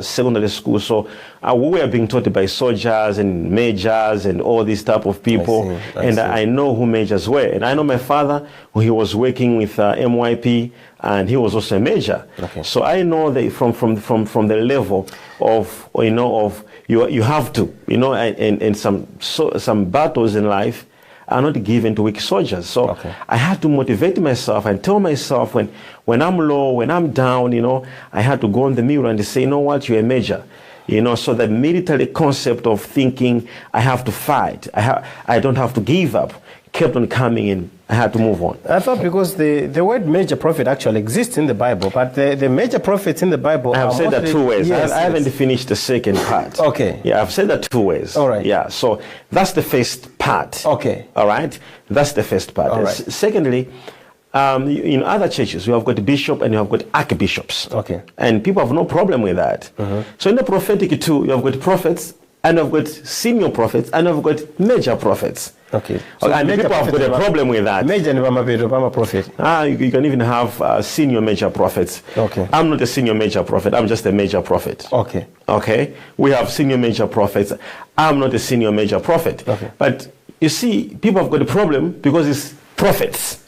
secondary school. So we were being taught by soldiers and majors and all these type of people. I see. I know who majors were. And I know my father, he was working with MYP, and he was also a major. Okay. So I know that from the level of, you have to, and some battles in life are not given to weak soldiers. So I had to motivate myself and tell myself when I'm low, when I'm down, I had to go in the mirror and say, you know what, you're a major. So the military concept of thinking I have to fight, I don't have to give up, kept on coming in. I had to move on. I thought because the word major prophet actually exists in the Bible, but the major prophets in the Bible I have said that two ways. Yes, I haven't finished the second part. Okay. Yeah, I've said that two ways. All right. Yeah, so that's the first part. Okay. All right? That's the first part. All right. Secondly, in other churches, you have got bishop and you have got archbishops. Okay. And people have no problem with that. So in the prophetic too, you have got prophets, and you've got senior prophets, and you've got major prophets. Okay. And people have got a problem with that. Major and prophet. You can even have senior major prophets. Okay. I'm not a senior major prophet. I'm just a major prophet. Okay. Okay. We have senior major prophets. I'm not a senior major prophet. Okay. But you see, people have got a problem because it's prophets.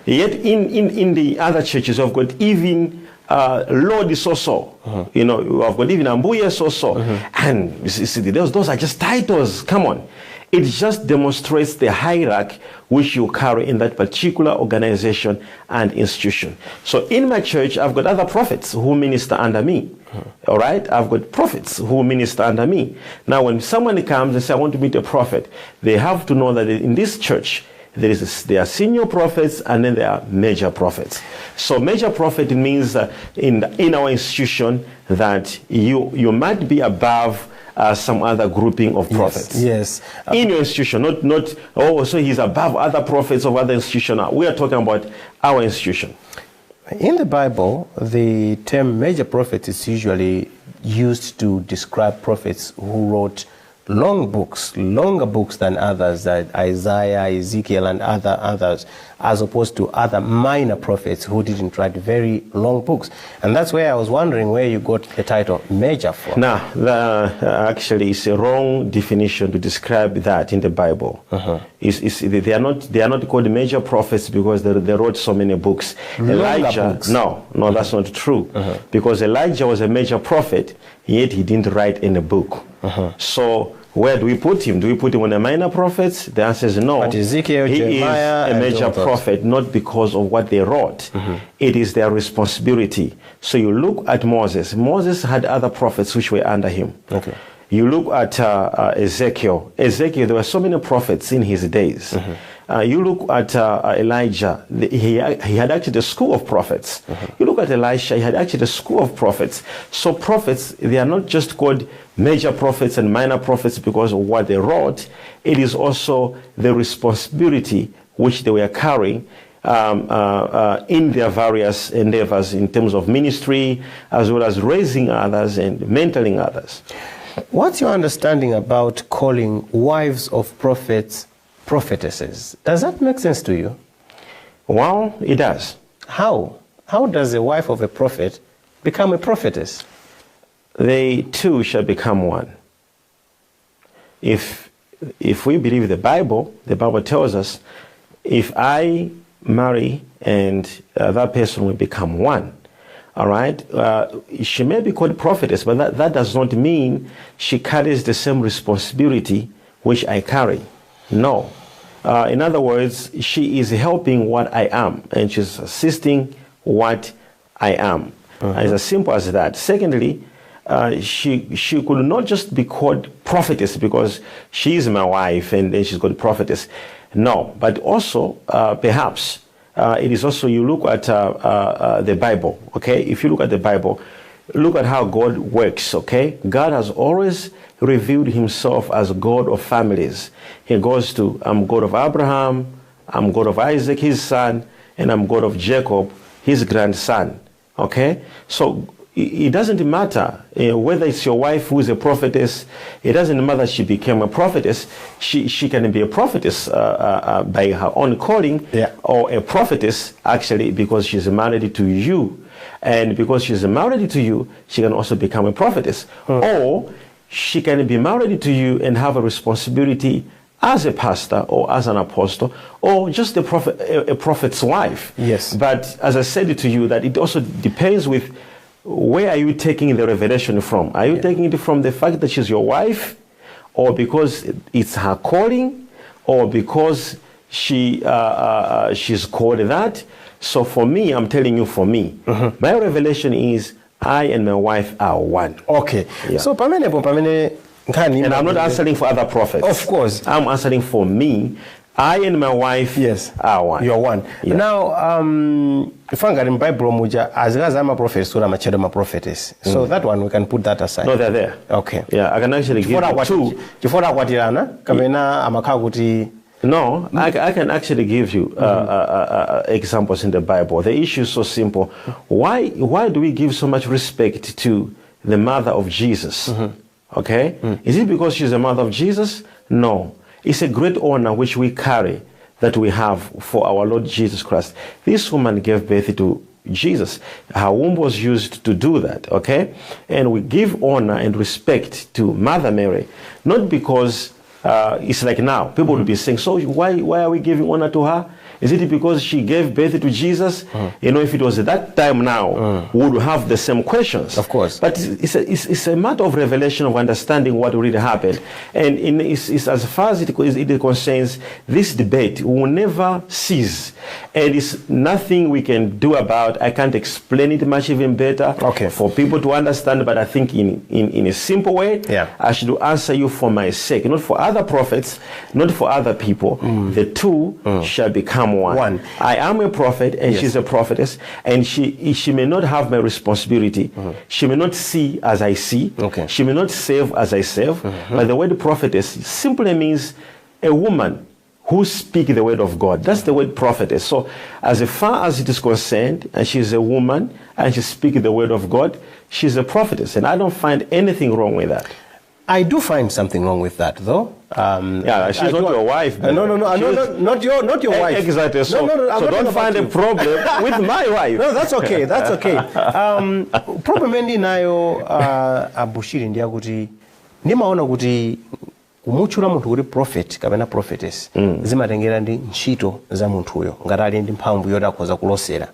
Yet in the other churches, you've got even Lord so-so. You know, you have got even Ambuye so-so. And you see, those are just titles. Come on. It just demonstrates the hierarchy which you carry in that particular organization and institution. So in my church, I've got other prophets who minister under me. All right? I've got prophets who minister under me. Now, when someone comes and says, I want to meet a prophet, they have to know that in this church, there are senior prophets and then there are major prophets. So major prophet means in our institution that you might be above some other grouping of prophets. Yes. In your institution, not so he's above other prophets of other institutions. We are talking about our institution. In the Bible, the term major prophet is usually used to describe prophets who wrote long books, longer books than others, like Isaiah, Ezekiel, and others, as opposed to other minor prophets who didn't write very long books. And that's where I was wondering where you got the title major from. Now, actually, it's a wrong definition to describe that in the Bible. They are not called major prophets because they wrote so many books. Elijah, books. No, that's not true. Because Elijah was a major prophet, yet he didn't write in a book. So where do we put him? Do we put him on the minor prophets? The answer is no. But Ezekiel, he Jeremiah, is a major prophet, not because of what they wrote. It is their responsibility. So you look at Moses. Moses had other prophets which were under him. Okay. You look at Ezekiel. There were so many prophets in his days. You look at Elijah. He had actually a school of prophets. You look at Elisha. He had actually a school of prophets. So prophets, they are not just called major prophets and minor prophets because of what they wrote. It is also the responsibility which they were carrying in their various endeavors in terms of ministry, as well as raising others and mentoring others. What's your understanding about calling wives of prophets prophetesses? Does that make sense to you? Well, it does. How? How does a wife of a prophet become a prophetess? They too shall become one. If we believe the Bible tells us, if I marry and that person will become one. All right? She may be called prophetess, but that does not mean she carries the same responsibility which I carry. No. In other words, she is helping what I am, and she's assisting what I am. It's as simple as that. Secondly, she could not just be called prophetess because she is my wife and then she's called prophetess. No, but also perhaps it is also, you look at the Bible, okay? If you look at the Bible, look at how God works, okay? God has always revealed himself as God of families. He goes to, I'm God of Abraham, I'm God of Isaac, his son, and I'm God of Jacob, his grandson, okay? So it doesn't matter whether it's your wife who is a prophetess. It doesn't matter she became a prophetess. She can be a prophetess by her own calling, or a prophetess actually because she's married to you. And because she's married to you, she can also become a prophetess. Or she can be married to you and have a responsibility as a pastor or as an apostle or just a prophet's wife. Yes. But as I said to you, that it also depends with where are you taking the revelation from? Are you taking it from the fact that she's your wife, or because it's her calling, or because she's called that? So for me, I'm telling you, for me, my revelation is I and my wife are one. Okay. Yeah. So and I'm not answering for other prophets. Of course. I'm answering for me. I and my wife are one. You're one. Yeah. Now, if I'm in Bible, as I'm a prophet, so I'm a prophetess. So that one, we can put that aside. No, they're there. Okay. Yeah, I can actually give you two. No, I can actually give you examples in the Bible. The issue is so simple. Why do we give so much respect to the mother of Jesus? Okay? Is it because she's the mother of Jesus? No. It's a great honor which we carry, that we have for our Lord Jesus Christ. This woman gave birth to Jesus. Her womb was used to do that, okay? And we give honor and respect to Mother Mary, not because it's like now, people would be saying, so why are we giving honor to her? Is it because she gave birth to Jesus? You know, if it was at that time now, we would have the same questions. Of course. But it's a matter of revelation, of understanding what really happened. And it's as far as it concerns this debate, will never cease. And it's nothing we can do about. I can't explain it much even better for people to understand, but I think in a simple way, I should answer you for my sake, not for other prophets, not for other people. The two shall become one. I am a prophet and she's a prophetess, and she may not have my responsibility. She may not see as I see. She may not serve as I serve. But the word prophetess simply means a woman who speak the word of God. That's the word prophetess. So as far as it is concerned, and she's a woman and she speaks the word of God, she's a prophetess. And I don't find anything wrong with that. I do find something wrong with that, though. She's not your wife. No, not your wife. Exactly. So, so don't find a problem with my wife. No, that's okay. That's okay. Problem endi nayo Bushiri ndiya kuti ndimaona kuti kumutchula munthu kuti prophet kapena prophetess zimatengera ndi ntchito za munthuyo ngati ali ndi mphamvu yoti akhoza kulosera.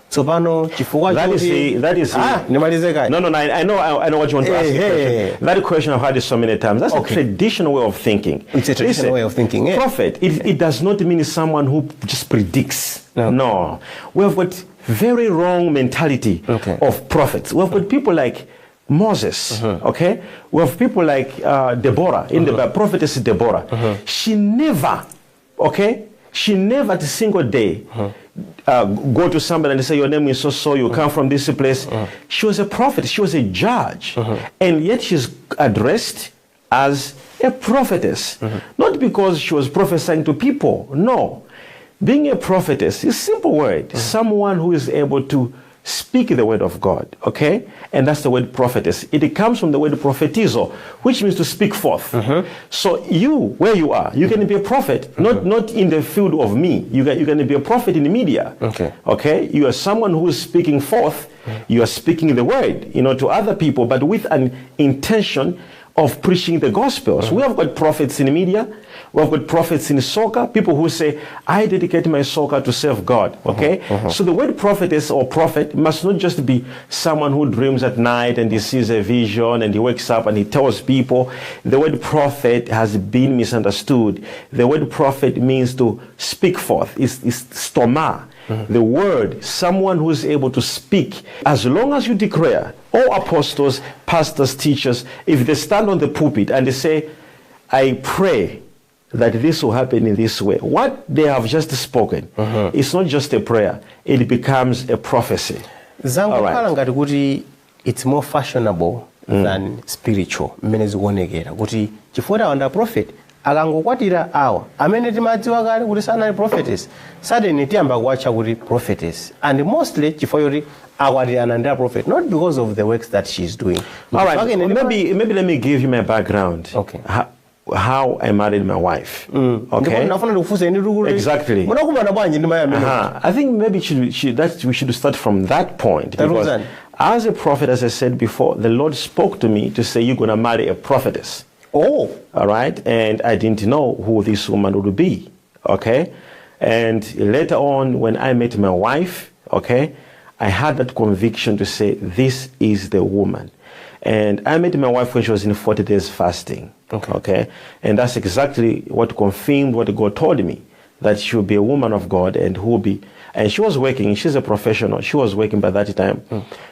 Tsopano chifukwa that is nimalize kai. No, I know what you want to ask. That question I've heard it so many times. That's a traditional way of thinking. It's a traditional way of thinking. Prophet, it does not mean someone who just predicts. No. We have got very wrong mentality of prophets. We have got people like Moses, okay? We have people like Deborah, in the Bible, prophetess Deborah. She never, she never a single day go to somebody and say, your name is so, you come from this place. She was a prophet, she was a judge, and yet she's addressed as a prophetess. Not because she was prophesying to people, no. Being a prophetess is a simple word, someone who is able to speak the word of God, okay? And that's the word prophetess. It comes from the word prophetizo, which means to speak forth. So you, where you are, you can be a prophet, not in the field of me. You can be a prophet in the media, okay? You are someone who is speaking forth. You are speaking the word, to other people, but with an intention of preaching the gospel. So we have got prophets in the media. We have got prophets in soccer, people who say, I dedicate my soccer to serve God, okay? So the word prophetess or prophet must not just be someone who dreams at night and he sees a vision and he wakes up and he tells people. The word prophet has been misunderstood. The word prophet means to speak forth. It's stoma. The word, someone who is able to speak. As long as you declare, all apostles, pastors, teachers, if they stand on the pulpit and they say, I pray that this will happen in this way, what they have just spoken, it's not just a prayer, it becomes a prophecy. Zangu ngati kuti it's more fashionable than spiritual. Mmene zikuonekera kuti chifukwa wanda prophet akangokwatira awa amene timadziwa kale kuti sanali prophetess, suddenly tiyamba kuwatcha kuti prophetess, and mostly chifukwa yoti akwatirana ndi prophet, not because of the works that she's doing. All right, maybe let me give you my background. How I married my wife. Okay. Exactly. I think maybe we should start from that point. Because as a prophet, as I said before, the Lord spoke to me to say, you're going to marry a prophetess. All right. And I didn't know who this woman would be. Okay. And later on, when I met my wife, okay, I had that conviction to say, this is the woman. And I met my wife when she was in 40 days fasting. Okay. And that's exactly what confirmed what God told me, that she will be a woman of God and who will be, and she was working, she's a professional, she was working by that time.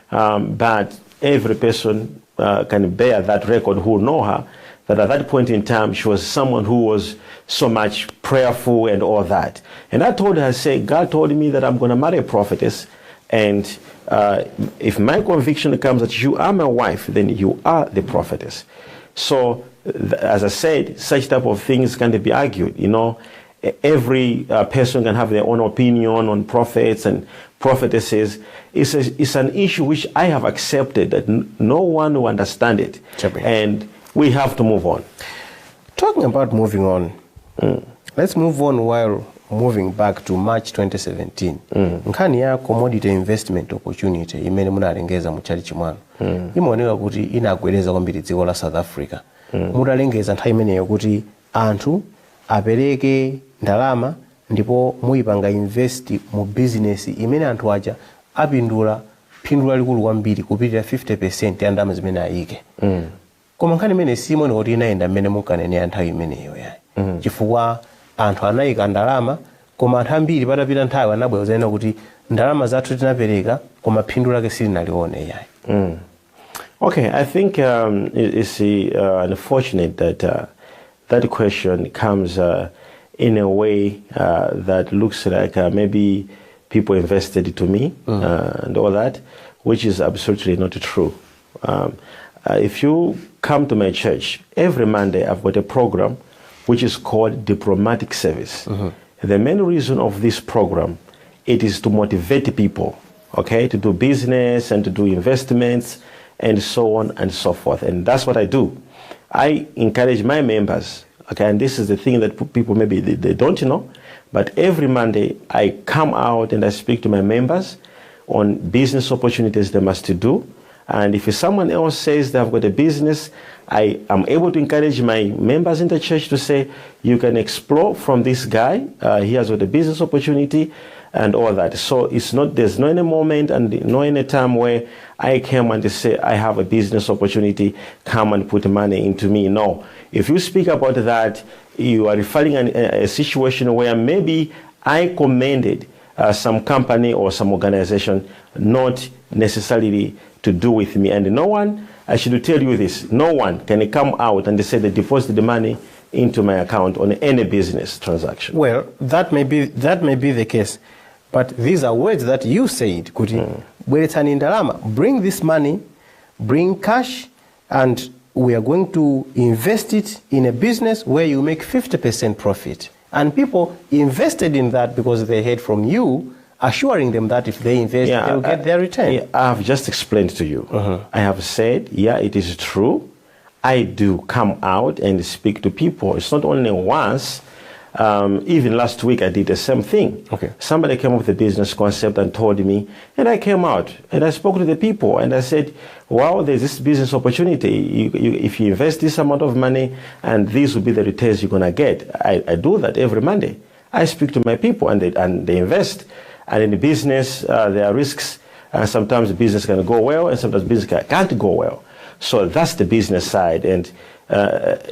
But every person can bear that record who know her, that at that point in time, she was someone who was so much prayerful and all that. And I told her, I said, God told me that I'm going to marry a prophetess, and if my conviction comes that you are my wife, then you are the prophetess. So, as I said, such type of things can be argued, every person can have their own opinion on prophets and prophetesses. It's an issue which I have accepted that no one will understand it. And we have to move on. Talking about moving on, let's move on while moving back to March 2017. Nkhani ya commodity investment opportunity imene munalengeza mu chali chimwano. Imaoneka kuti inagwedeza kwambiri dziko la South Africa. Mutalengeza nthawi imeneyo kuti anthu apereke ndalama ndipo muyipanga invest mu business imene anthu aja apindula phindu lalikulu kwambiri kupitira 50% ya ndalama zimene ayike. Koma nkhani imene simoni kuti inayenda mmene munkanenera nthawi imeneyo yayi. Chifukwa anthu anayika ndalama koma anthu ambiri patapita nthawi anabwera kuti ndalama zathu tinapereka koma phindu lake silinalione yayi. Okay, I think it's unfortunate that that question comes in a way that looks like maybe people invested to me and all that, which is absolutely not true. If you come to my church, every Monday I've got a program which is called Diplomatic Service. The main reason of this program, it is to motivate people, okay, to do business and to do investments and so on and so forth. And that's what I do. I encourage my members, okay, and this is the thing that people maybe they don't know, but every Monday I come out and I speak to my members on business opportunities they must do. And if someone else says they've got a business, I am able to encourage my members in the church to say, you can explore from this guy. He has got a business opportunity and all that. So there's no any moment and no any time where I came and say, I have a business opportunity, come and put money into me. No. If you speak about that, you are referring a situation where maybe I commended some company or some organization, not necessarily to do with me. And no one, I should tell you this, no one can come out and say they deposit the money into my account on any business transaction. Well, that may be the case, but these are words that you said. Bring this money, bring cash, and we are going to invest it in a business where you make 50% profit. And people invested in that because they heard from you assuring them that if they invest, they'll get their return. I have just explained to you. I have said, it is true. I do come out and speak to people. It's not only once. Even last week I did the same thing. Okay. Somebody came up with a business concept and told me, and I came out and I spoke to the people and I said, wow, there's this business opportunity. If you invest this amount of money and these will be the returns you're going to get. I do that every Monday. I speak to my people and they invest. And in the business, there are risks. And sometimes the business can go well and sometimes business can't go well. So that's the business side. And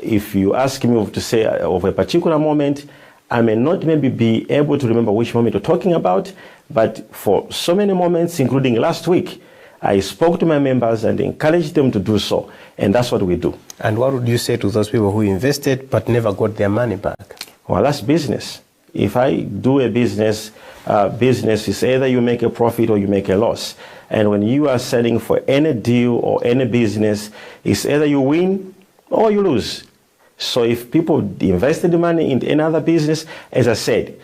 if you ask me to say of a particular moment, I may not maybe be able to remember which moment you're talking about, but for so many moments, including last week, I spoke to my members and encouraged them to do so. And that's what we do. And what would you say to those people who invested but never got their money back? Well, that's business. If I do a business, business is either you make a profit or you make a loss. And when you are selling for any deal or any business, it's either you win or you lose. So if people invested the money in another business, as I said,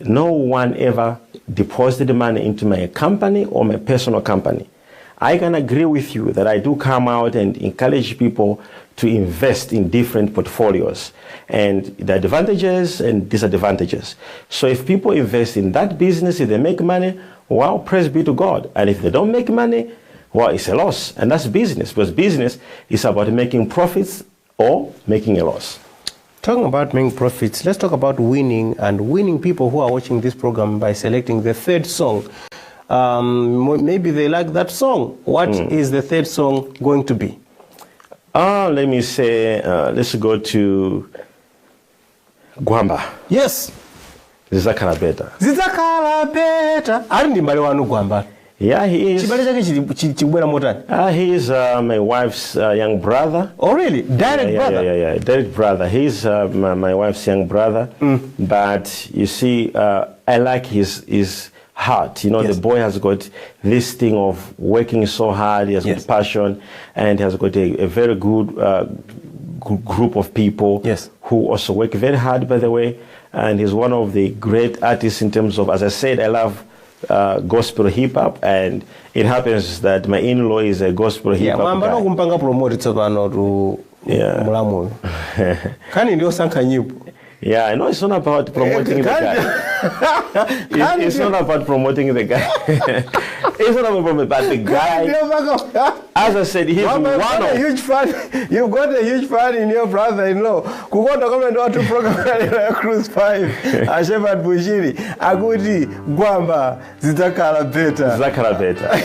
no one ever deposited the money into my company or my personal company. I can agree with you that I do come out and encourage people to invest in different portfolios and the advantages and disadvantages. So if people invest in that business, if they make money, well, praise be to God. And if they don't make money, well, it's a loss. And that's business, because business is about making profits or making a loss. Talking about making profits, let's talk about winning and winning people who are watching this program by selecting the third song. Maybe they like that song. What is the third song going to be? Let me say, let's go to Gwamba. Yes. Zizakhala Better. Zizakhala Better. Ari ndi mbale wanu Gwamba. Yeah, he is. Chibale chake chikubwera motani? He is my wife's young brother. Oh, really? Direct brother? Yeah. Direct brother. He's my wife's young brother. But you see, I like his heart. You know, Yes. The boy has got this thing of working so hard. He has Yes. got passion, and he has got a very good group of people Yes. who also work very hard, by the way. and he's one of the great artists in terms of, as I said, I love gospel hip hop, and it happens that my in-law is a gospel hip hop guy. Kumpanga promote tsopano to Mulamu. Kani ndio sanka nyimbo. Yeah, I know it's not about promoting the guy. It's not about promoting the guy. It's not about promoting, but the guy, as I said, he's one of a huge fan. You've got a huge fan in your brother-in-law. Kukonda comment watu program ya Cruise 5. Shepherd Bushiri. Akuti gwamba zitakala better. Zitakala better.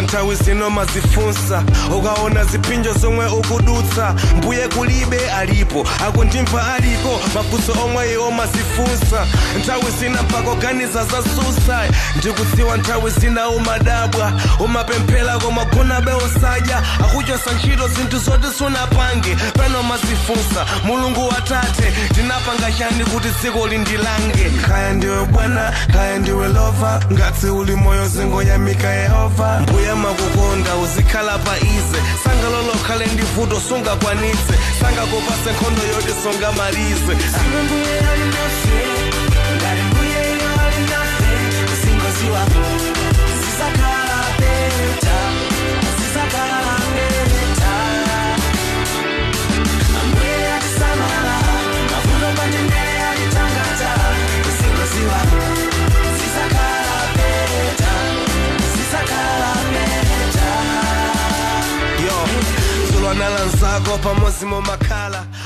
Ntawi zino mazifunsa ukaona zipinjo zomwe ukudutsa mbuye kulibe alipo akundimva aliko mafunso omwe iwo mazifunsa nthawi zina pakoganiza za suicide ndikudziwa nthawi zina umadabwa umapemphera koma gunabe osadya akuchosa ntchito zinthu zoti sunapange pano mazifunsa mulungu watate ndinapanga chani kuti dziko lindilange kaya ndiwe bwana kaya ndiwe lova ngati uli moyo zingoyamika Yehova mbuye makukonda uzikhala pa ize sanga lolo khale ndi vuto sunga kwanitse sanga kupase nkhondo yoti songa malize mbuye ali nafe ngati mbuye ali nafe singoziwa zisakhala beta zisakhala beta mbuye atisamala mavuto panendele alitangata singoziwa zisakhala beta zisakhala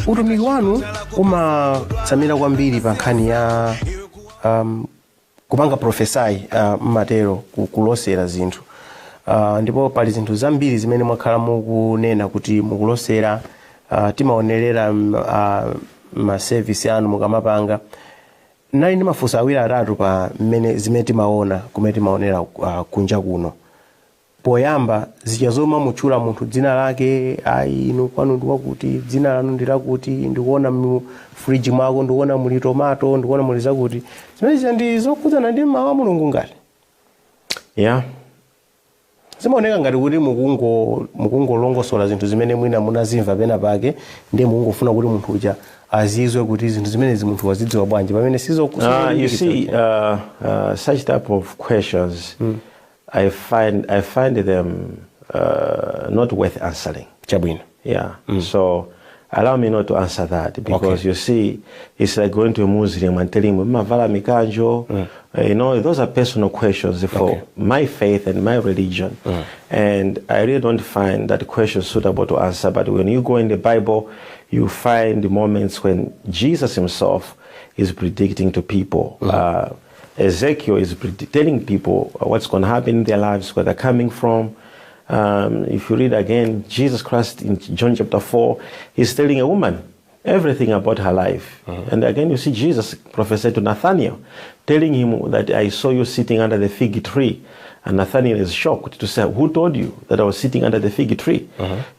utumiki wanu umatsamira kwambiri pa nkhani ya kupanga profesai mmatero kulosera zinthu ndipo pali zinthu zambiri zimene mwakhala mukunena kuti mukulosera timaonerera ma service anu mukamapanga nali ndi mafunso awiri atatu pa zimene timaona kumene timaonera kunja kuno. Poyamba zija zoma mutchula munthu dzina lake ayi inu kwanu ndikuti dzina lanu ndilakuti ndikuona mu fridge mwako ndikuona muli tomato ndikuona muli zakuti zimene ndi zokhudzana ndi mawu a Mulungu ngati yeah zimaoneka ngati kuti mukungolongosola zinthu zimene mwina munazimva pena pake ndi mukungofuna kuti munthu uja azizwe kuti zinthu zimene munthu wazidziwa bwanji pamene sizokusola. You see such type of questions I find them not worth answering. Chabwino. Yeah. So allow me not to answer that because you see, it's like going to a Muslim and telling him, "Mavala mikanjo." You know, those are personal questions for my faith and my religion, and I really don't find that question suitable to answer. But when you go in the Bible, you find the moments when Jesus himself is predicting to people. Ezekiel is telling people what's going to happen in their lives, where they're coming from. If you read again, Jesus Christ in John chapter 4, he's telling a woman everything about her life. And again, you see Jesus prophesied to Nathaniel, telling him that I saw you sitting under the fig tree. And Nathaniel is shocked to say, who told you that I was sitting under the fig tree?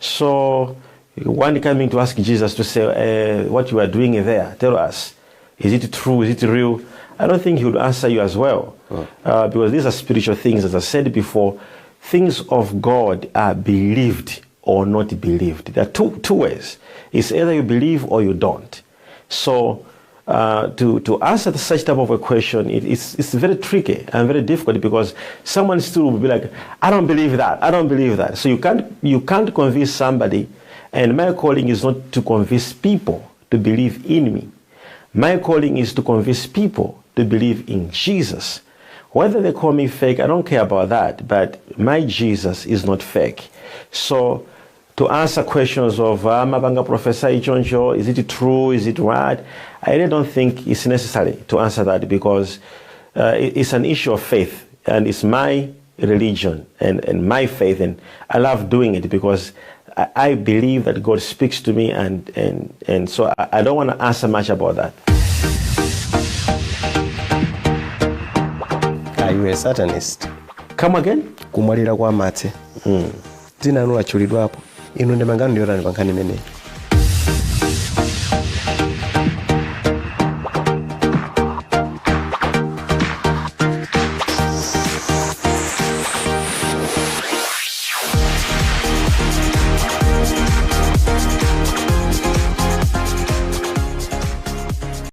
So one coming to ask Jesus to say, what you are doing there, tell us, is it true, is it real? I don't think he would answer you as well, because these are spiritual things. As I said before, things of God are believed or not believed. There are two ways. It's either you believe or you don't. So to answer such type of a question, it's very tricky and very difficult because someone still will be like, I don't believe that, I don't believe that. So you can't convince somebody, and my calling is not to convince people to believe in me. My calling is to convince people to believe in Jesus. Whether they call me fake, I don't care about that, but my Jesus is not fake. So to answer questions of Mabanga Professor Ichonjo, is it true, is it what? I really don't think it's necessary to answer that, because it's an issue of faith, and it's my religion and my faith, and I love doing it because I believe that God speaks to me, and so I don't want to answer much about that. Are you a Satanist? Come again? Kumwalira kwa mate. Zina nula chulidwapo. Inu ndemangano ndiyo rani pankani mene.